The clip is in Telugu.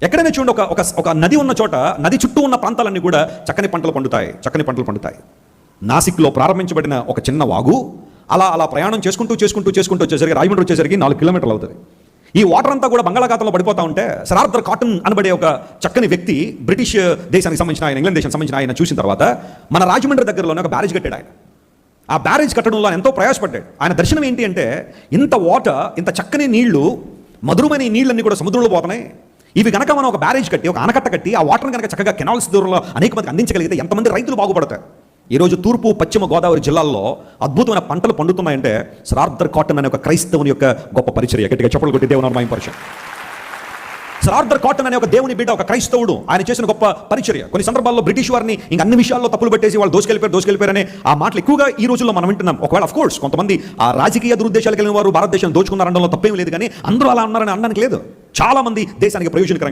ఎక్కడైనా చూడండి, ఒక ఒక ఒక నది ఉన్న చోట, నది చుట్టూ ఉన్న ప్రాంతాలన్నీ కూడా చక్కని పంటలు పండుతాయి. నాసిక్లో ప్రారంభించబడిన ఒక చిన్న వాగు అలా అలా ప్రయాణం చేసుకుంటూ వచ్చేసరికి రాజమండ్రి వచ్చేసరికి 4 కిలోమీటర్లు అవుతుంది. ఈ వాటర్ అంతా కూడా బంగాళాఖాతంలో పడిపోతా ఉంటే సర్ ఆర్థర్ కాటన్ అనబడే ఒక చక్కని వ్యక్తి, బ్రిటిష్ దేశానికి సంబంధించిన ఆయన, ఇంగ్లాండ్ దేశానికి సంబంధించిన ఆయన చూసిన తర్వాత మన రాజమండ్రి దగ్గరలోనే ఒక బ్యారేజ్ కట్టాడు. ఆయన ఆ బ్యారేజ్ కట్టడంలో ఎంతో ప్రయాసపడ్డాడు. ఆయన దర్శనం ఏంటి అంటే, ఇంత వాటర్, ఇంత చక్కని నీళ్లు, మధురమైన ఈ నీళ్ళన్నీ కూడా సముద్రంలో పోతున్నాయి. ఇవి గనక మనం ఒక బ్యారేజ్ కట్టి, ఒక ఆనకట్ట కట్టి, ఆ వాటర్ని కనుక చక్కగా కెనాల్స్ దూరంలో అనేక మందికి అందించగలిగితే ఎంతమంది రైతులు బాగుపడతారు. ఈరోజు తూర్పు పశ్చిమ గోదావరి జిల్లాల్లో అద్భుతమైన పంటలు పండుతున్నాయంటే సర్ ఆర్థర్ కాటన్ అనే ఒక క్రైస్తవుని యొక్క గొప్ప పరిచర్య. గట్టిగా చప్పట్లు కొట్టి దేవుని మహిమపరచండి. సర్ ఆర్థర్ కాటన్ అనే ఒక దేవుని బిడ్డ, ఒక క్రైస్తవుడు, ఆయన చేసిన గొప్ప పరిచర్య. కొన్ని సందర్భాల్లో బ్రిటిష్ వారిని ఇంక అన్ని విషయాల్లో తప్పులు పెట్టేసి వాళ్ళు దోసుకెళ్ళిపోయారనే ఆ మాటలు ఎక్కువగా ఈ రోజుల్లో మనం వింటున్నాం. ఒకవేళ ఆఫ్ కోర్స్ కొంతమంది ఆ రాజకీయ దురుద్దేశాలకు వెళ్ళిన వారు భారతదేశం దోచుకున్నారనడంలో తప్పేం లేదు, కానీ అందరూ అలా ఉన్నారని అనడానికి లేదు. చాలా మంది దేశానికి ప్రయోజనకరంగా